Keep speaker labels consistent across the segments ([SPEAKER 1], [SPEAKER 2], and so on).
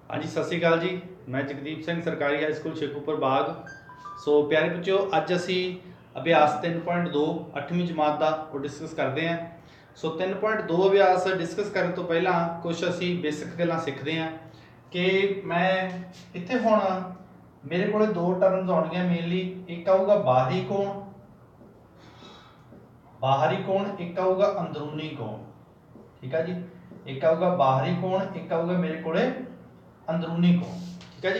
[SPEAKER 1] हाँ जी, सत श्री अकाल जी। मैं जगदीप सिंह सरकारी हाई स्कूल शेखूपुर बाग। सो प्यारे बच्चों, अज असी अभ्यास 3.2 8वीं जमात का वो डिस्कस करते हैं। सो 3.2 अभ्यास डिस्कस करने तो पहला कुछ असी बेसिक गल्लां सीखते हैं कि मैं इत्थे हुण मेरे को दो टर्म्स आउणगियां मेनली। एक आऊगा बाहरी कोण, एक आऊगा अंदरूनी कोण। ठीक है जी, एक आऊगा बाहरी कोण, एक आऊगा मेरे को अंदरूनी कोण। ठीक है जी।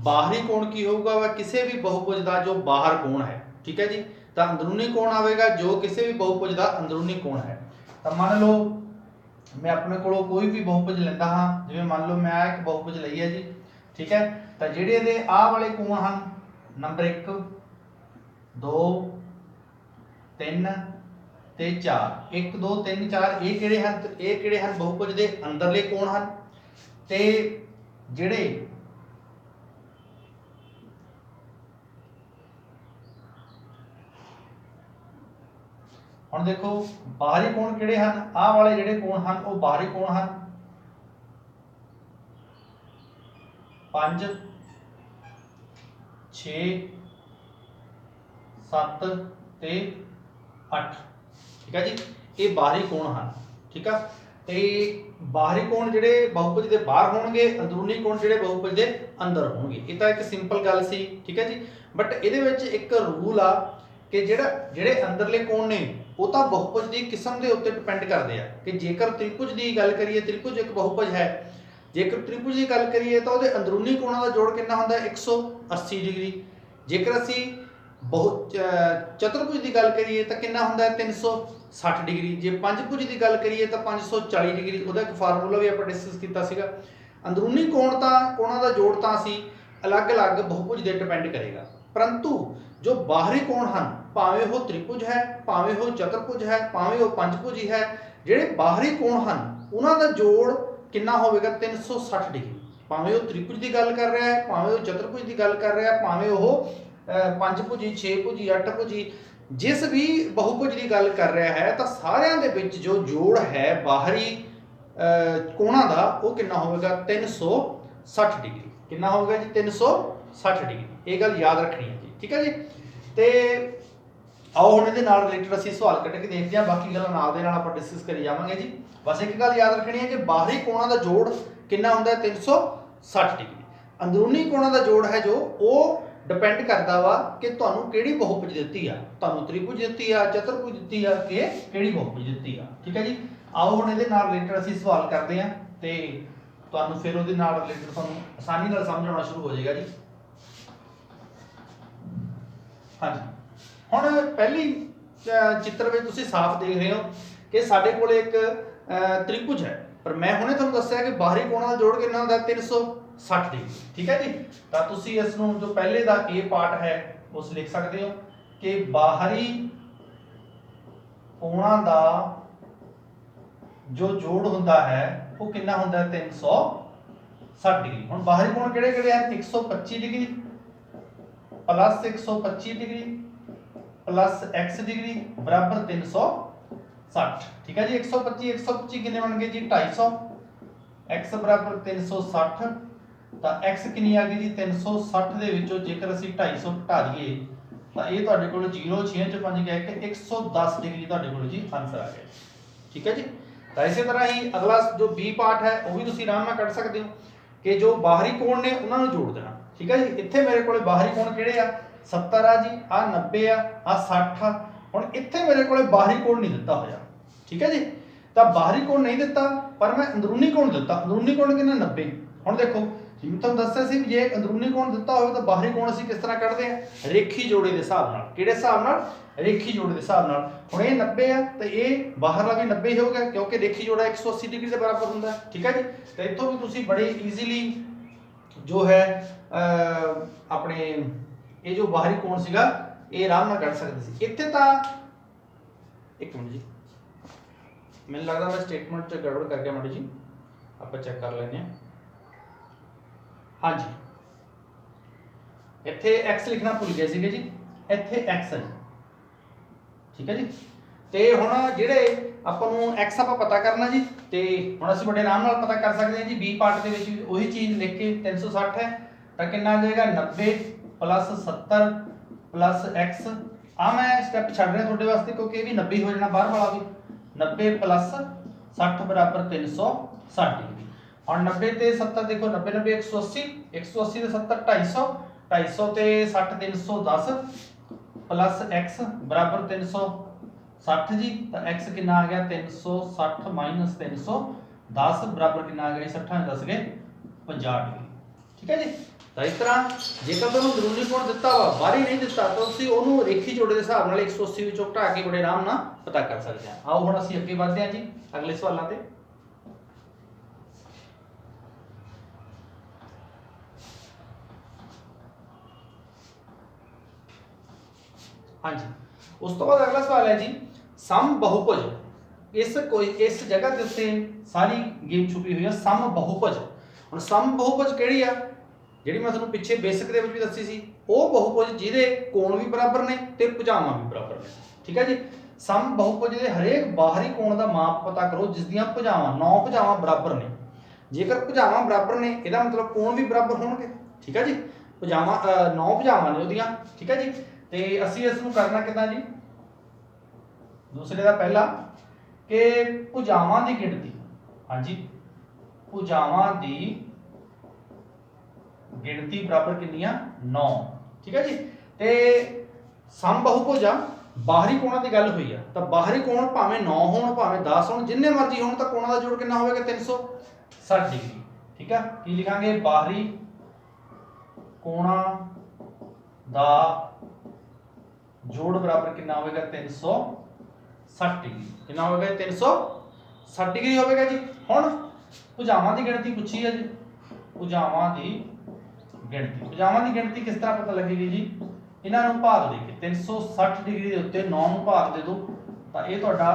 [SPEAKER 1] बाहरी कोण की होगा वह किसी भी बहुभुज का जो बाहर कोण है। ठीक है जी। तो अंदरूनी कोण आएगा जो किसी भी बहुभुज का अंदरूनी कोण है। तो मान लो मैं अपने को कोई भी बहुभुज लेंदा हाँ, जिवें मान लो मैं एक बहुभुज लई है जी। ठीक है। तो जिहड़े इहदे आह वाले कोण हैं, नंबर 1 2 3 ते 4, 1 2 3 4 ये किहड़े हैं बहुभुज के अंदरले कोण हैं। ते जिहड़े हुण देखो बाहरी कोण किहड़े हैं, आह वाले जिहड़े कोण हैं वो बाहरी कोण हैं। 5 6 7 ते 8। ठीक है जी, ये बाहरी कोण हैं। ठीक है। तो बाहरी कोण जिहड़े बहुभुज के बाहर होणगे, अंदरूनी कोण जिहड़े बहुभुज के अंदर होणगे। ये तो एक सिंपल गल सी। ठीक है जी। बट इहदे विच एक रूल आ कि जिहड़े अंदरले कोण ने वो तो बहुभुज की किस्म के उत्ते डिपेंड करते हैं कि जेकर त्रिभुज की गल करिए, त्रिभुज एक बहुभुज है, जेकर त्रिभुज की गल करिए तो वो अंदरूनी कोणों का जोड़ कितना होंदा 180 डिग्री। जेकर असी चतुर्भुज की गल करिए तो कितना होंदा 360 डिग्री। जे पंजभुज की गल करिए तो 540 डिग्री। वो एक फार्मूला भी आप डिस्कस किया सीगा। अंदरूनी कोण कोणों का जोड़ तो असी अलग अलग बहुभुज पर डिपेंड करेगा, परंतु जो बाहरी कोण हैं भावें वो त्रिभुज है, भावें वो चतुर्भुज है, भावें वो पंचभुज ही है, जिहड़े बाहरी कोण हैं उन्हां दा जोड़ कितना होगा 360 डिग्री। भावें वो त्रिभुज की गल कर रहा है, भावें वो चतुर्भुज की गल कर रहा है, भावें वो पंचभुजी, छेभुजी, अठभुजी, जिस भी बहुभुज की गल कर रहा है, तो सारिਆਂ ਦੇ ਵਿੱਚ जो जोड़ है बाहरी कोणों का वो कितना होगा 360 डिग्री। कितना होगा जी 360 डिग्री। ये गल याद रखनी है जी। ठीक है जी। तो आओ हुण इहदे नाल रिलेटेड असीं सवाल कट के देखते हैं, बाकी गल्लां नाल दे नाल आपां डिस्कस करी जावांगे जी। बस एक गल याद रखनी है कि बाहरी कोणों का जोड़ कितना होंदा 360 डिग्री। अंदरूनी कोणों का जोड़ है जो वो डिपेंड करता वा कि तुहानूं किहड़ी बहुभुज दित्ती आ, तुहानूं त्रिभुज दित्ती आ, चतुर्भुज दित्ती आ कि किहड़ी बहुभुज दित्ती आ। ठीक है जी। आओ हुण इहदे नाल रिलेटेड असीं सवाल करते हैं ते तुहानूं फिर उहदे नाल रिलेटेड तुहानूं आसानी नाल समझ आउणा शुरू हो जाएगा जी। हाँ जी, हुण पहली चित्र में तुसीं साफ देख रहे हो कि साडे कोल एक त्रिभुज है, पर मैं हुणे तुहानूं दस्सिया कि बाहरी कोणां दा जोड़ कितना होंदा 360 डिग्री। ठीक है जी। तो तुसीं इसनूं जो पहले दा ए पार्ट है उस लिख सकते हो कि बाहरी कोणां दा जो जोड़ हुंदा है वो कितना हुंदा 360 डिग्री। हुण बाहरी कोण किहड़े-किहड़े हैं 125 degree plus 125 degree plus x degree बराबर 360। ठीक है जी। 125 125 कितने बन गए जी 250, x बराबर 360। तो x कितनी आ गई जी 360 दे विचों जेकर असीं 250 घटा दईए तो ये तुहाडे कोल 0 6 च 5 गया कि 110 डिग्री तुहाडे कोल जी आंसर आ गया। ठीक है जी। तो इसी तरह ही अगला जो बी पार्ट है वो भी तुसीं आराम नाल कढ सकदे हो कि जो बाहरी कोण ने उन्हां नूं जोड़ देना। ठीक है जी। इत्थे मेरे को बाहरी कोण किहड़े आ 70 आ जी, आ 90 आ 60 आ। हुण इत्थे मेरे को बाहरी कोण नहीं दिता होया। ठीक है जी। तो बाहरी कोण नहीं दिता पर मैं अंदरूनी कोण दिता। अंदरूनी कोण कितना 90। हुण देखो जिवें तुहानूं दस्सिया सी जे अंदरूनी कोण दिता होवे तो बाहरी कोण असीं किस तरह कढदे हां रेखी जोड़े के हिसाब नाल। किहड़े हिसाब नाल रेखी जोड़े के हिसाब नाल। हुण ये 90 आ तो ये बाहरला भी 90 ही होगा क्योंकि रेखी जोड़ा 180 डिग्री के बराबर हुंदा है। ठीक है जी। तो इत्थों भी तुसीं बड़े ईजीली जो है अपने ये जो बाहरी कोण सीगा ये आराम नाल कढ सकदे सी। इत्थे तां एक मिनट जी, मैनूं लगदा मैं स्टेटमेंट च गड़बड़ कर गया माड़ी जी, आपां चैक कर लैंदे हां। हाँ जी, इत्थे x लिखना भुल गए सीगे जी, इत्थे x है। ठीक है जी। तो हुण जिहड़े आपां नूं x आपां पता करना जी ਤੇ ਹੁਣ ਅਸੀਂ ਬੜੇ ਆਰਾਮ ਨਾਲ ਪਤਾ ਕਰ ਸਕਦੇ ਹਾਂ ਜੀ ਬੀ ਪਾਰਟ ਦੇ ਵਿੱਚ ਵੀ ਉਹੀ ਚੀਜ਼ ਲਿਖ ਕੇ 360 ਹੈ ਤਾਂ ਕਿੰਨਾ ਆ ਜਾਏਗਾ 90 ਪਲੱਸ 70 ਪਲੱਸ x ਆ ਮੈਂ ਸਟੈਪ ਛੱਡ ਰਿਹਾ ਤੁਹਾਡੇ ਵਾਸਤੇ ਕਿਉਂਕਿ ਇਹ ਵੀ 90 ਹੋ ਜਾਣਾ ਬਾਹਰ ਵਾਲਾ ਵੀ 90 ਪਲੱਸ 60 ਬਰਾਬਰ 360 ਡਿਗਰੀ। ਹੁਣ 90 ਤੇ 70 ਦੇਖੋ 90 90 180 180 ਤੇ 70 250 250 ਤੇ 60 310 ਪਲੱਸ x ਬਰਾਬਰ 360 ਜੀ ਤਾਂ x ਕਿੰਨਾ ਆ ਗਿਆ 360 ਮਾਈਨਸ 310 ਬਰਾਬਰ ਕਿੰਨਾ ਆ ਗਿਆ 60 ਨੇ 10 ਗਏ 50 ਡਿਗਰੀ। ਠੀਕ ਹੈ ਜੀ। ਤਾਂ ਇਸ ਤਰ੍ਹਾਂ ਜੇਕਰ ਤੁਹਾਨੂੰ ਦਰੂਨੀ ਕੋਣ ਦਿੱਤਾ ਵਾ ਬਾਹਰੀ ਨਹੀਂ ਦਿੱਤਾ ਤਾਂ ਤੁਸੀਂ ਉਹਨੂੰ ਰੇਖੀ ਜੋੜੇ ਦੇ ਹਿਸਾਬ ਨਾਲ 180 ਵਿੱਚੋਂ ਘਟਾ ਕੇ ਬੜੇ ਆਰਾਮ ਨਾਲ ਪਤਾ ਕਰ ਸਕਦੇ ਹਾਂ। ਆਓ ਹੁਣ ਅਸੀਂ ਅੱਗੇ ਵਧਦੇ ਹਾਂ ਜੀ ਅਗਲੇ ਸਵਾਲਾਂ ਤੇ। ਹਾਂਜੀ ਉਸ ਤੋਂ ਬਾਅਦ ਅਗਲਾ ਸਵਾਲ ਹੈ ਜੀ ਸਮ ਬਹੁਭੁਜ। ਇਸ ਜਗ੍ਹਾ ਦੇ ਉੱਤੇ ਸਾਰੀ ਗੇਮ ਛੁਪੀ ਹੋਈ ਹੈ ਸਮ ਬਹੁਭੁਜ। ਹੁਣ ਸਮ ਬਹੁਭੁਜ ਕਿਹੜੀ ਆ ਜਿਹੜੀ ਮੈਂ ਤੁਹਾਨੂੰ ਪਿੱਛੇ ਬੇਸਿਕ ਦੇ ਵਿੱਚ ਵੀ ਦੱਸੀ ਸੀ ਉਹ ਬਹੁਭੁਜ ਜਿਹਦੇ ਕੋਣ ਵੀ ਬਰਾਬਰ ਨੇ ਤੇ ਭੁਜਾਵਾਂ ਵੀ ਬਰਾਬਰ ਨੇ। ਠੀਕ ਹੈ ਜੀ। ਸਮ ਬਹੁਭੁਜ ਦੇ ਹਰੇਕ ਬਾਹਰੀ ਕੋਣ ਦਾ ਮਾਪ ਪਤਾ ਕਰੋ ਜਿਸ ਦੀਆਂ ਭੁਜਾਵਾਂ 9 ਭੁਜਾਵਾਂ ਬਰਾਬਰ ਨੇ। ਜੇਕਰ ਭੁਜਾਵਾਂ ਬਰਾਬਰ ਨੇ ਇਹਦਾ ਮਤਲਬ ਕੋਣ ਵੀ ਬਰਾਬਰ ਹੋਣਗੇ। ਠੀਕ ਹੈ ਜੀ। ਭੁਜਾਵਾਂ 9 ਭੁਜਾਵਾਂ ਨੇ ਉਹਦੀਆਂ। ਠੀਕ ਹੈ ਜੀ। ਤੇ ਅਸੀਂ ਇਸ ਨੂੰ ਕਰਨਾ ਕਿੱਦਾਂ ਜੀ ਦੂਸਰੇ ਦਾ ਪਹਿਲਾ ਕਿ ਭੁਜਾਵਾਂ ਦੀ ਗਿਣਤੀ। ਹਾਂਜੀ ਭੁਜਾਵਾਂ ਦੀ ਗਿਣਤੀ ਬਰਾਬਰ ਕਿੰਨੀ ਆ 9। ਠੀਕ ਹੈ ਜੀ। ਤੇ ਸਮ ਬਹੁਭੁਜ ਆ ਬਾਹਰੀ ਕੋਣਾਂ ਦੀ ਗੱਲ ਹੋਈ ਆ ਤਾਂ ਬਾਹਰੀ ਕੋਣ ਭਾਵੇਂ 9 ਹੋਣ ਭਾਵੇਂ 10 ਹੋਣ ਜਿੰਨੇ ਮਰਜ਼ੀ ਹੋਣ ਤਾਂ ਕੋਣਾਂ ਦਾ ਜੋੜ ਕਿੰਨਾ ਹੋਵੇਗਾ 360 ਡਿਗਰੀ। ਠੀਕ ਆ ਕੀ ਲਿਖਾਂਗੇ ਬਾਹਰੀ ਕੋਣਾਂ ਦਾ ਜੋੜ ਬਰਾਬਰ ਕਿੰਨਾ ਹੋਵੇਗਾ 360 ਡਿਗਰੀ। ਕਿੰਨਾ ਹੋਵੇਗਾ 360 ਡਿਗਰੀ ਹੋਵੇਗਾ ਜੀ। ਹੁਣ ਭੁਜਾਵਾਂ ਦੀ ਗਿਣਤੀ ਪੁੱਛੀ ਹੈ ਜੀ। ਭੁਜਾਵਾਂ ਦੀ ਗਿਣਤੀ ਕਿਸ ਤਰ੍ਹਾਂ ਪਤਾ ਲੱਗੇਗੀ ਜੀ ਇਹਨਾਂ ਨੂੰ ਭਾਗ ਦੇ ਕੇ 360 ਡਿਗਰੀ ਦੇ ਉੱਤੇ 9 ਨੂੰ ਭਾਗ ਦੇ ਦਿਓ ਤਾਂ ਇਹ ਤੁਹਾਡਾ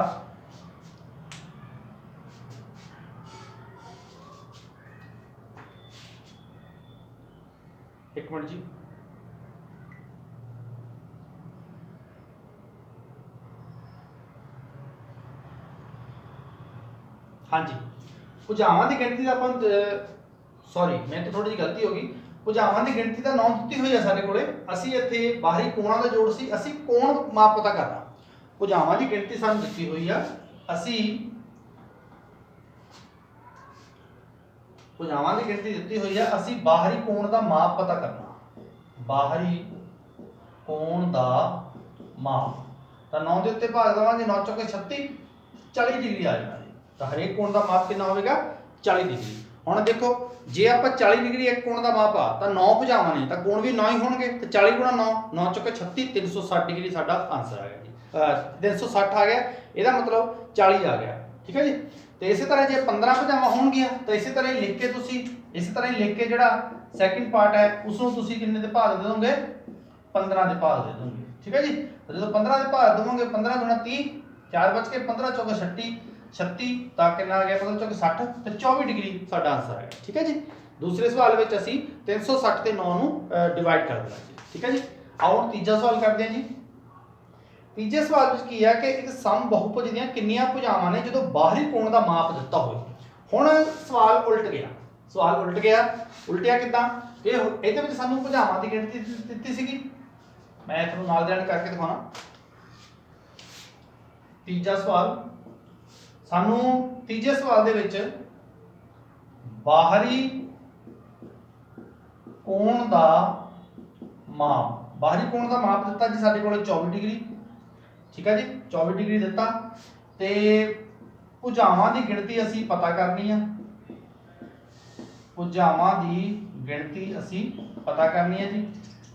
[SPEAKER 1] ਇੱਕ ਮਿੰਟ ਜੀ ਹਾਂਜੀ ਭੁਜਾਵਾਂ ਦੀ ਗਿਣਤੀ ਦਾ ਆਪਾਂ ਸੌਰੀ ਮੈਂ ਤਾਂ ਥੋੜੀ ਜਿਹੀ ਗਲਤੀ ਹੋ ਗਈ। ਭੁਜਾਵਾਂ ਦੀ ਗਿਣਤੀ ਤਾਂ 9 ਦਿੱਤੀ ਹੋਈ ਹੈ ਸਾਡੇ ਕੋਲੇ। ਅਸੀਂ ਇੱਥੇ ਬਾਹਰੀ ਕੋਣਾਂ ਦਾ ਜੋੜ ਸੀ ਅਸੀਂ ਕੋਣ ਮਾਪ ਪਤਾ ਕਰਨਾ। ਭੁਜਾਵਾਂ ਦੀ ਗਿਣਤੀ ਸਾਨੂੰ ਦਿੱਤੀ ਹੋਈ ਆ ਅਸੀਂ ਭੁਜਾਵਾਂ ਦੀ ਗਿਣਤੀ ਦਿੱਤੀ ਹੋਈ ਆ ਅਸੀਂ ਬਾਹਰੀ ਕੋਣ ਦਾ ਮਾਪ ਪਤਾ ਕਰਨਾ। ਬਾਹਰੀ ਕੋਣ ਦਾ ਮਾਪ ਤਾਂ 9 ਦੇ ਉੱਤੇ ਭਾਗ ਦੇਵਾਂਗੇ 9 ਚੌਕੇ 36 40 ਡਿਗਰੀ ਆ ਜਾਣਾ ਜੀ। ਤਾਂ ਹਰੇਕ ਕੋਣ ਦਾ ਮਾਪ ਕਿੰਨਾ ਹੋਵੇਗਾ 40 ਡਿਗਰੀ। ਹੁਣ ਦੇਖੋ ਜੇ ਆਪਾਂ 40 ਡਿਗਰੀ ਇੱਕ ਕੋਣ ਦਾ ਮਾਪ ਆ ਤਾਂ 9 ਭੁਜਾਵਾਂ ਨੇ ਤਾਂ ਕੋਣ ਵੀ 9 ਹੀ ਹੋਣਗੇ ਤੇ 40 ਗੁਣਾ 9 9 ਚੌਕੇ 36 360 ਡਿਗਰੀ ਸਾਡਾ ਆਨਸਰ ਆ ਗਿਆ ਜੀ। 360 ਆ ਗਿਆ ਇਹਦਾ ਮਤਲਬ 40 ਆ ਗਿਆ। ਠੀਕ ਹੈ ਜੀ। ਤੇ ਇਸੇ ਤਰ੍ਹਾਂ ਜੇ 15 ਭੁਜਾਵਾਂ ਹੋਣਗੀਆਂ ਤਾਂ ਇਸੇ ਤਰ੍ਹਾਂ ਹੀ ਲਿਖ ਕੇ ਤੁਸੀਂ ਇਸੇ ਤਰ੍ਹਾਂ ਹੀ ਲਿਖ ਕੇ ਜਿਹੜਾ ਸੈਕਿੰਡ ਪਾਰਟ ਹੈ ਉਸ ਨੂੰ ਤੁਸੀਂ ਕਿੰਨੇ ਦੇ ਭਾਗ ਦੇ ਦੋਗੇ 15 ਦੇ ਭਾਗ ਦੇ ਦੋਗੇ। ਠੀਕ ਹੈ ਜੀ। ਜਦੋਂ 15 ਦੇ ਭਾਗ ਦੇਵੋਗੇ 15 ਗੁਣਾ 30 4 ਬਚ ਕੇ 15 ਚੌਕੇ 36 ਤਾਂ ਕਿੰਨਾ ਆ ਗਿਆ 15 ਚੌਕੇ 60 ਤੇ 24 ਡਿਗਰੀ ਸਾਡਾ ਆਨਸਰ ਆ ਗਿਆ। ਠੀਕ ਹੈ ਜੀ। ਦੂਸਰੇ ਸਵਾਲ ਵਿੱਚ ਅਸੀਂ 360 ਤੇ 9 ਨੂੰ ਡਿਵਾਈਡ ਕਰ ਦੇਣਾ ਜੀ। ਠੀਕ ਹੈ ਜੀ। ਆਓ ਤੀਜਾ ਸਵਾਲ ਕਰਦੇ ਹਾਂ ਜੀ। ਤੀਜੇ ਸਵਾਲ ਵਿੱਚ ਕੀ ਹੈ ਕਿ ਇੱਕ ਸਮ ਬਹੁਭੁਜ ਦੀਆਂ ਕਿੰਨੀਆਂ ਭੁਜਾਵਾਂ ਨੇ ਜਦੋਂ ਬਾਹਰੀ ਕੋਣ ਦਾ ਮਾਪ ਦਿੱਤਾ ਹੋਵੇ। ਹੁਣ ਸਵਾਲ ਉਲਟ ਗਿਆ। ਉਲਟਿਆ ਕਿੱਦਾਂ ਕਿ ਇਹਦੇ ਵਿੱਚ ਸਾਨੂੰ ਭੁਜਾਵਾਂ ਦੀ ਗਿਣਤੀ ਦਿੱਤੀ ਸੀਗੀ। ਮੈਂ ਤੁਹਾਨੂੰ ਨਾਲ ਦੇ ਨਾਲ ਕਰਕੇ ਦਿਖਾਉਣਾ। ਤੀਜਾ ਸਵਾਲ ਸਾਨੂੰ ਤੀਜੇ ਸਵਾਲ ਦੇ ਵਿੱਚ ਬਾਹਰੀ ਕੋਣ ਦਾ ਮਾਪ ਦਿੱਤਾ ਜੀ ਸਾਡੇ ਕੋਲ 24 ਡਿਗਰੀ। ਠੀਕ ਹੈ ਜੀ 24 ਡਿਗਰੀ ਦਿੱਤਾ ਤੇ ਭੁਜਾਵਾਂ ਦੀ ਗਿਣਤੀ ਅਸੀਂ ਪਤਾ ਕਰਨੀ ਆ। ਭੁਜਾਵਾਂ ਦੀ ਗਿਣਤੀ ਅਸੀਂ ਪਤਾ ਕਰਨੀ ਹੈ ਜੀ।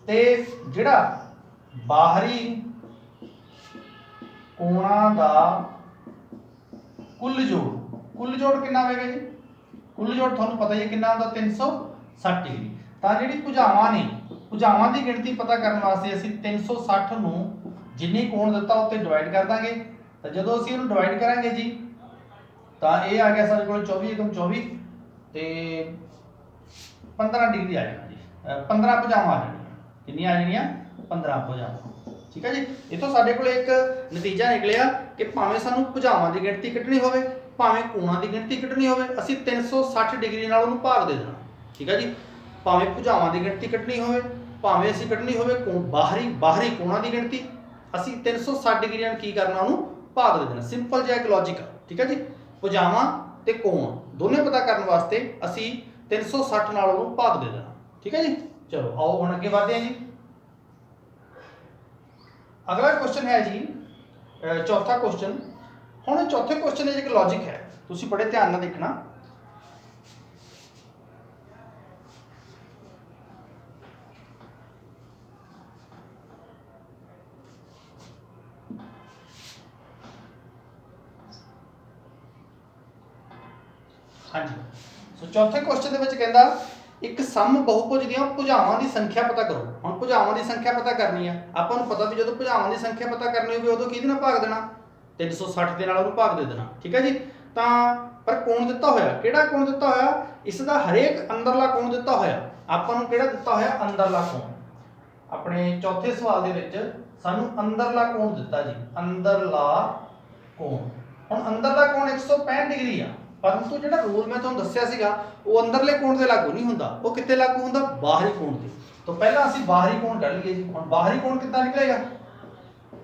[SPEAKER 1] ਤੇ ਜਿਹੜਾ ਬਾਹਰੀ ਕੋਣਾਂ ਦਾ ਕੁੱਲ ਜੋੜ ਕਿੰਨਾ ਹੋਵੇਗਾ ਜੀ। ਕੁੱਲ ਜੋੜ ਤੁਹਾਨੂੰ ਪਤਾ ਹੀ ਹੈ ਕਿੰਨਾ ਹੁੰਦਾ 360 ਡਿਗਰੀ। ਤਾਂ ਜਿਹੜੀ ਭੁਜਾਵਾਂ ਨੇ ਭੁਜਾਵਾਂ ਦੀ ਗਿਣਤੀ ਪਤਾ ਕਰਨ ਵਾਸਤੇ ਅਸੀਂ 360 ਨੂੰ ਜਿੰਨੀ ਕੋਣ ਦਿੱਤਾ ਉੱਤੇ ਡਿਵਾਈਡ ਕਰ ਦਾਂਗੇ। ਤਾਂ ਜਦੋਂ ਅਸੀਂ ਉਹਨੂੰ ਡਿਵਾਈਡ ਕਰਾਂਗੇ ਜੀ ਤਾਂ ਇਹ ਆ ਗਿਆ ਸਾਡੇ ਕੋਲ 24 × 24 ਤੇ 15 ਡਿਗਰੀ ਆ ਜਾਣਾ ਜੀ। 15 ਭੁਜਾਵਾਂ ਆ ਜਾਣੀਆਂ। ਕਿੰਨੀਆਂ ਆ ਜਾਣੀਆਂ 15 ਭੁਜਾਵਾਂ। ਠੀਕ ਹੈ ਜੀ। ਇਥੋਂ ਸਾਡੇ ਕੋਲ ਇੱਕ ਨਤੀਜਾ ਨਿਕਲਿਆ ਕਿ ਭਾਵੇਂ ਸਾਨੂੰ ਭੁਜਾਵਾਂ ਦੀ ਗਿਣਤੀ ਕੱਢਣੀ ਹੋਵੇ ਭਾਵੇਂ ਕੋਣਾਂ ਦੀ ਗਿਣਤੀ ਕੱਢਣੀ ਹੋਵੇ ਅਸੀਂ 360 ਡਿਗਰੀ ਨਾਲ ਉਹਨੂੰ ਭਾਗ ਦੇ ਦੇਣਾ। ਠੀਕ ਹੈ ਜੀ, ਭਾਵੇਂ ਭੁਜਾਵਾਂ ਦੀ ਗਿਣਤੀ ਕੱਢਣੀ ਹੋਵੇ, ਭਾਵੇਂ ਅਸੀਂ ਕੱਢਣੀ ਹੋਵੇ ਬਾਹਰੀ ਕੋਣਾਂ ਦੀ ਗਿਣਤੀ, ਅਸੀਂ 360 ਡਿਗਰੀ ਨਾਲ ਕੀ ਕਰਨਾ, ਉਹਨੂੰ ਭਾਗ ਦੇ ਦੇਣਾ। ਸਿੰਪਲ ਜਿਹਾ ਇੱਕ ਲੌਜੀਕ ਆ। ਠੀਕ ਹੈ ਜੀ, ਭੁਜਾਵਾਂ ਤੇ ਕੋਣ ਦੋਨੇ ਪਤਾ ਕਰਨ ਵਾਸਤੇ ਅਸੀਂ 360 ਨਾਲ ਉਹਨੂੰ ਭਾਗ ਦੇ ਦੇਣਾ। ਠੀਕ ਹੈ ਜੀ, ਚਲੋ ਆਓ ਹੁਣ ਅੱਗੇ ਵਧਦੇ ਹਾਂ ਜੀ। ਅਗਲਾ ਕੁਐਸਚਨ ਹੈ ਜੀ ਚੌਥਾ ਕੁਐਸਚਨ। ਹੁਣ ਚੌਥੇ ਕੁਐਸਚਨ ਵਿੱਚ ਇੱਕ ਲੌਜਿਕ ਹੈ, ਤੁਸੀਂ ਬੜੇ ਧਿਆਨ ਨਾਲ ਦੇਖਣਾ। ਹਾਂਜੀ, ਸੋ ਚੌਥੇ ਕੁਐਸਚਨ ਦੇ ਵਿੱਚ ਕਹਿੰਦਾ ਇੱਕ ਸਮ ਬਹੁਭੁਜ ਦੀਆਂ ਭੁਜਾਵਾਂ ਦੀ ਸੰਖਿਆ ਪਤਾ ਕਰੋ। ਹੁਣ ਭੁਜਾਵਾਂ ਦੀ ਸੰਖਿਆ ਪਤਾ ਕਰਨੀ ਆ, ਆਪਾਂ ਨੂੰ ਪਤਾ ਵੀ ਜਦੋਂ ਭੁਜਾਵਾਂ ਦੀ ਸੰਖਿਆ ਪਤਾ ਕਰਨੀ ਹੋਵੇ ਉਦੋਂ ਕਿਹਦੇ ਨਾਲ ਭਾਗ ਦੇਣਾ, 360 ਦੇ ਨਾਲ ਉਹਨੂੰ ਭਾਗ ਦੇ ਦੇਣਾ। ਠੀਕ ਹੈ ਜੀ, ਤਾਂ ਪਰ ਕੋਣ ਦਿੱਤਾ ਹੋਇਆ, ਕਿਹੜਾ ਕੋਣ ਦਿੱਤਾ ਹੋਇਆ, ਇਸ ਦਾ ਹਰੇਕ ਅੰਦਰਲਾ ਕੋਣ ਦਿੱਤਾ ਹੋਇਆ। ਆਪਾਂ ਨੂੰ ਕਿਹੜਾ ਦਿੱਤਾ ਹੋਇਆ, ਅੰਦਰਲਾ ਕੋਣ। ਆਪਣੇ ਚੌਥੇ ਸਵਾਲ ਦੇ ਵਿੱਚ ਸਾਨੂੰ ਅੰਦਰਲਾ ਕੋਣ ਦਿੱਤਾ ਜੀ, ਅੰਦਰਲਾ ਕੋਣ। ਹੁਣ ਅੰਦਰਲਾ ਕੋਣ 165 ਡਿਗਰੀ ਆ, ਪਰੰਤੂ ਜਿਹੜਾ ਰੂਲ ਮੈਂ ਤੁਹਾਨੂੰ ਦੱਸਿਆ ਸੀਗਾ ਉਹ ਅੰਦਰਲੇ ਕੋਣ ਤੇ ਲਾਗੂ ਨਹੀਂ ਹੁੰਦਾ, ਉਹ ਕਿੱਥੇ ਲਾਗੂ ਹੁੰਦਾ, ਬਾਹਰੀ ਕੋਣ ਤੇ। ਤਾਂ ਪਹਿਲਾਂ ਅਸੀਂ ਬਾਹਰੀ ਕੋਣ ਕੱਢ ਲਈਏ ਜੀ। ਹੁਣ ਬਾਹਰੀ ਕੋਣ ਕਿੱਦਾਂ ਨਿਕਲੇਗਾ,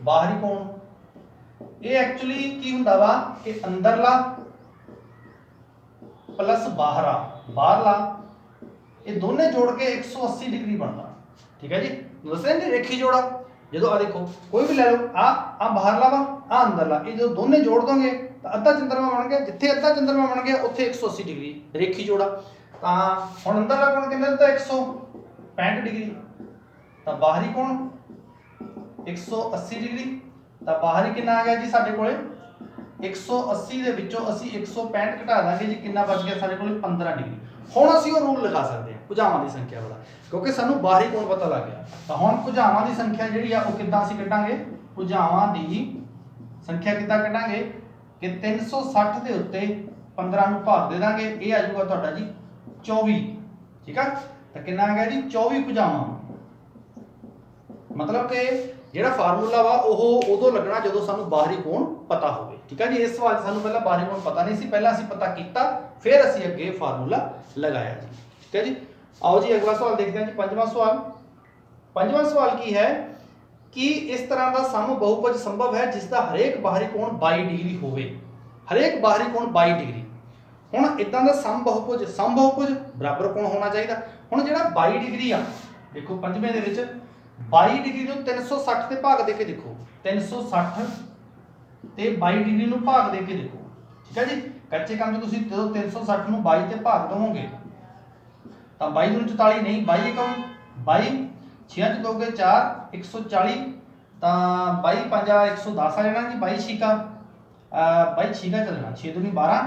[SPEAKER 1] ਬਾਹਰੀ ਕੋਣ ਇਹ ਐਕਚੁਅਲੀ ਕੀ ਹੁੰਦਾ ਵਾ ਕਿ ਅੰਦਰਲਾ ਪਲੱਸ ਬਾਹਰਲਾ ਇਹ ਦੋਨੇ ਜੋੜ ਕੇ 180 ਡਿਗਰੀ ਬਣਦਾ। ਠੀਕ ਹੈ ਜੀ, ਦੱਸਿਆ ਨਹੀਂ ਰੇਖੀ ਜੋੜਾ। ਜਦੋਂ ਆ ਦੇਖੋ ਕੋਈ ਵੀ ਲੈ ਲਓ, ਆ ਬਾਹਰਲਾ ਵਾ, ਆ ਅੰਦਰਲਾ, ਇਹ ਜਦੋਂ ਦੋਨੇ ਜੋੜ ਦੋਗੇ ਤਾਂ ਅੱਧਾ ਚੰਦਰਮਾ ਬਣ ਗਿਆ। ਜਿੱਥੇ ਅੱਧਾ ਚੰਦਰਮਾ ਬਣ ਗਿਆ ਉੱਥੇ 180 ਡਿਗਰੀ ਰੇਖੀ ਜੋੜਾ। ਤਾਂ ਹੁਣ ਅੰਦਰਲਾ ਕੋਣ ਕਿੰਨਾ ਦਿੱਤਾ, 165 ਡਿਗਰੀ। ਤਾਂ ਬਾਹਰੀ ਕੋਣ 180 ਡਿਗਰੀ। ਤਾਂ ਬਾਹਰੀ ਕਿੰਨਾ ਆ ਗਿਆ ਜੀ ਸਾਡੇ ਕੋਲੇ, 180 ਦੇ ਵਿੱਚੋਂ ਅਸੀਂ 165 ਘਟਾ ਦਾਂਗੇ ਜੀ, ਕਿੰਨਾ ਬਚ ਗਿਆ ਸਾਡੇ ਕੋਲੇ, 15 ਡਿਗਰੀ। ਹੁਣ ਅਸੀਂ ਉਹ ਰੂਲ ਲਗਾ ਸਕਦੇ ਹਾਂ ਭੁਜਾਵਾਂ ਦੀ ਸੰਖਿਆ ਵਾਲਾ, ਕਿਉਂਕਿ ਸਾਨੂੰ ਬਾਹਰੀ ਕੋਣ ਪਤਾ ਲੱਗ ਗਿਆ। ਤਾਂ ਹੁਣ ਭੁਜਾਵਾਂ ਦੀ ਸੰਖਿਆ ਜਿਹੜੀ ਆ ਉਹ ਕਿੱਦਾਂ ਅਸੀਂ ਕੱਢਾਂਗੇ, ਭੁਜਾਵਾਂ ਦੀ ਸੰਖਿਆ ਕਿੱਦਾਂ ਕੱਢਾਂਗੇ ਕਿ 360 ਦੇ ਉੱਤੇ 15 ਨੂੰ ਭਾਗ ਦੇ ਦਾਂਗੇ, ਇਹ ਆ ਜਾਊਗਾ ਤੁਹਾਡਾ ਜੀ 24। ਠੀਕ ਆ, ਤਾਂ ਕਿੰਨਾ ਆ ਗਿਆ ਜੀ, 24 ਭੁਜਾਵਾਂ। ਮਤਲਬ ਕਿ ਜਿਹੜਾ ਫਾਰਮੂਲਾ ਵਾ ਉਹ ਉਦੋਂ ਲੱਗਣਾ ਜਦੋਂ ਸਾਨੂੰ ਬਾਹਰੀ ਕੋਣ ਪਤਾ ਹੋਵੇ। ਠੀਕ ਹੈ ਜੀ, ਇਸ ਸਵਾਲ 'ਚ ਸਾਨੂੰ ਪਹਿਲਾਂ ਬਾਹਰੀ ਕੋਣ ਪਤਾ ਨਹੀਂ ਸੀ, ਪਹਿਲਾਂ ਅਸੀਂ ਪਤਾ ਕੀਤਾ ਫਿਰ ਅਸੀਂ ਅੱਗੇ ਫਾਰਮੂਲਾ ਲਗਾਇਆ ਜੀ। ਠੀਕ ਹੈ ਜੀ, ਆਓ ਜੀ ਅਗਲਾ ਸਵਾਲ ਦੇਖਦੇ ਹਾਂ ਜੀ, ਪੰਜਵਾਂ ਸਵਾਲ। ਪੰਜਵਾਂ ਸਵਾਲ ਕੀ ਹੈ ਕਿ ਇਸ ਤਰ੍ਹਾਂ ਦਾ ਸਮ ਬਹੁਭੁਜ ਸੰਭਵ ਹੈ ਜਿਸ ਦਾ ਹਰੇਕ ਬਾਹਰੀ ਕੋਣ 22 ਡਿਗਰੀ ਹੋਵੇ। ਹਰੇਕ ਬਾਹਰੀ ਕੋਣ 22 ਡਿਗਰੀ। ਹੁਣ ਇਦਾਂ ਦਾ ਸਮ ਬਹੁਭੁਜ ਬਰਾਬਰ ਕੋਣ ਹੋਣਾ ਚਾਹੀਦਾ। ਹੁਣ ਜਿਹੜਾ 22 ਡਿਗਰੀ ਆ, ਦੇਖੋ ਪੰਜਵੇਂ ਦੇ ਵਿੱਚ 22 ਡਿਗਰੀ ਨੂੰ 360 ਤੇ ਭਾਗ ਦੇ ਕੇ ਦੇਖੋ, 360 ਤੇ 22 ਡਿਗਰੀ ਨੂੰ ਭਾਗ ਦੇ ਕੇ ਦੇਖੋ। ਠੀਕ ਹੈ ਜੀ, ਕੱਚੇ ਕੰਮ 'ਚ ਤੁਸੀਂ ਜਦੋਂ 360 ਨੂੰ 22 ਤੇ ਭਾਗ ਦੇਵੋਗੇ ਤਾਂ 22 ਨੂੰ 44 ਨਹੀਂ, 22 ਕਮ 22 6 ਚ ਦੋਗੇ 4 140, ਤਾਂ 22 5 110 ਆ ਜਾਣਾ ਜੀ। 22 ਛੀਕਾ 22 ਛੀਕਾ ਚੱਲਣਾ, 6 ਦੂਣੀ 12,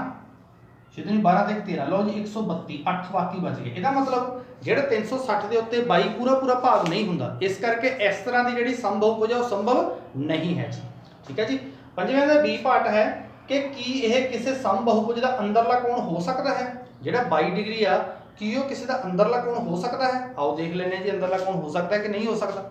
[SPEAKER 1] 6 ਦੂਣੀ 12 ਤੇ 13, ਲਓ ਜੀ 132, 8 ਬਾਕੀ ਬਚ ਗਏ। ਇਹਦਾ ਮਤਲਬ ਜਿਹੜਾ 360 ਦੇ ਉੱਤੇ 22 ਪੂਰਾ ਭਾਗ ਨਹੀਂ ਹੁੰਦਾ, ਇਸ ਕਰਕੇ ਇਸ ਤਰ੍ਹਾਂ ਦੀ ਜਿਹੜੀ ਸਮ ਬਹੁਭੁਜ ਹੈ ਉਹ ਸੰਭਵ ਨਹੀਂ ਹੈ ਜੀ। ਠੀਕ ਹੈ ਜੀ, ਪੰਜਵੇਂ ਦਾ ਬੀ ਪਾਰਟ ਹੈ ਕਿ ਕੀ ਇਹ ਕਿਸੇ ਸਮ ਬਹੁਭੁਜ ਦਾ ਅੰਦਰਲਾ ਕੋਣ ਹੋ ਸਕਦਾ ਹੈ। ਜਿਹੜਾ 22 ਡਿਗਰੀ ਆ, ਕੀ ਉਹ ਕਿਸੇ ਦਾ ਅੰਦਰਲਾ ਕੋਣ ਹੋ ਸਕਦਾ ਹੈ। ਆਓ ਦੇਖ ਲੈਂਦੇ ਹਾਂ ਜੀ ਅੰਦਰਲਾ ਕੋਣ ਹੋ ਸਕਦਾ ਹੈ ਕਿ ਨਹੀਂ ਹੋ ਸਕਦਾ।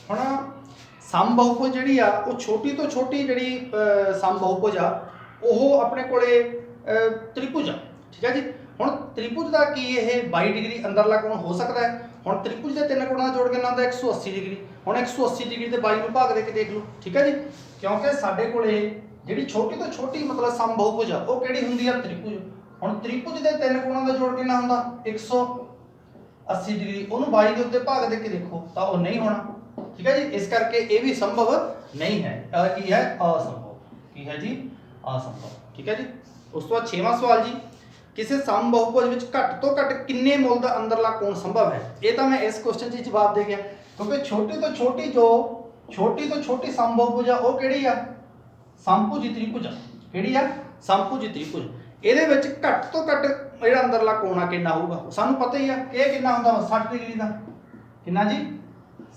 [SPEAKER 1] ਹੁਣ ਸਮ ਬਹੁਭੁਜ ਜਿਹੜੀ ਆ ਉਹ ਛੋਟੀ ਤੋਂ ਛੋਟੀ ਜਿਹੜੀ ਸਮ ਬਹੁਭੁਜ ਆ ਉਹ ਆਪਣੇ ਕੋਲੇ ਤ੍ਰਿਭੁਜ ਆ। ਠੀਕ ਹੈ ਜੀ, ਹੁਣ ਤ੍ਰਿਭੁਜ ਦਾ ਕੀ ਇਹ 22 ਡਿਗਰੀ ਅੰਦਰਲਾ ਕੋਣ ਹੋ ਸਕਦਾ ਹੈ। ਹੁਣ ਤ੍ਰਿਭੁਜ ਦੇ ਤਿੰਨ ਕੋਣਾਂ ਦਾ ਜੋੜ ਕਿੰਨਾ ਹੁੰਦਾ, 180 ਡਿਗਰੀ। ਹੁਣ 180 ਡਿਗਰੀ ਤੇ 22 ਨੂੰ ਭਾਗ ਦੇ ਕੇ ਦੇਖ ਲਓ। ਠੀਕ ਹੈ ਜੀ, ਕਿਉਂਕਿ ਸਾਡੇ ਕੋਲੇ ਜਿਹੜੀ ਛੋਟੀ ਤੋਂ ਛੋਟੀ ਮਤਲਬ ਸਮ ਬਹੁਭੁਜ ਆ ਉਹ ਕਿਹੜੀ ਹੁੰਦੀ ਆ, ਤ੍ਰਿਭੁਜ। ਹੁਣ ਤ੍ਰਿਭੁਜ ਦੇ ਤਿੰਨ ਕੋਣਾਂ ਦਾ ਜੋੜ ਕਿੰਨਾ ਹੁੰਦਾ, 180 ਡਿਗਰੀ। ਉਹਨੂੰ 22 ਦੇ ਉੱਤੇ ਭਾਗ ਦੇ ਕੇ ਦੇਖੋ ਤਾਂ ਉਹ ਨਹੀਂ ਹੋਣਾ। ਠੀਕ ਹੈ ਜੀ, ਇਸ ਕਰਕੇ ਇਹ ਵੀ ਸੰਭਵ ਨਹੀਂ ਹੈ। ਕੀ ਹੈ, ਅਸੰਭਵ। ਕੀ ਹੈ ਜੀ, ਅਸੰਭਵ। ਠੀਕ ਹੈ ਜੀ, ਉਸ ਤੋਂ ਬਾਅਦ 6ਵਾਂ ਸਵਾਲ ਜੀ, ਕਿਸੇ ਸਮ ਬਹੁਭੁਜ ਵਿੱਚ ਘੱਟ ਤੋਂ ਘੱਟ ਕਿੰਨੇ ਮੁੱਲ ਦਾ ਅੰਦਰਲਾ ਕੋਣ ਸੰਭਵ ਹੈ। ਇਹ ਤਾਂ ਮੈਂ ਇਸ ਕੁਐਸਚਨ 'ਚ ਜਵਾਬ ਦੇ ਗਿਆ क्योंकि छोटी तो छोटी समबाहुभुज आ ਉਹ ਕਿਹੜੀ ਆ ਸਮਭੁਜੀ ਤ੍ਰਿਭੁਜ ਕਿਹੜੀ ਆ ਸਮਭੁਜੀ ਤ੍ਰਿਭੁਜ ਇਹਦੇ ਵਿੱਚ ਘੱਟ ਤੋਂ ਘੱਟ ਜਿਹੜਾ ਅੰਦਰਲਾ ਕੋਣਾ ਕਿੰਨਾ ਹੋਊਗਾ ਸਾਨੂੰ ਪਤਾ ਹੀ ਆ ਇਹ ਕਿੰਨਾ ਹੁੰਦਾ 60 ਡਿਗਰੀ ਦਾ ਕਿੰਨਾ ਜੀ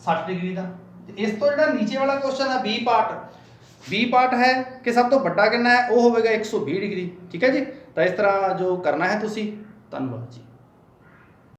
[SPEAKER 1] 60 ਡਿਗਰੀ ਦਾ ਤੇ ਇਸ ਤੋਂ ਜਿਹੜਾ ਨੀਚੇ ਵਾਲਾ ਕੁਐਸਚਨ ਆ बी पार्ट है कि सब तो बड़ा कितना है वो होगा 120 डिग्री ठीक है जी तो इस तरह जो करना है तुसी धन्यवाद जी।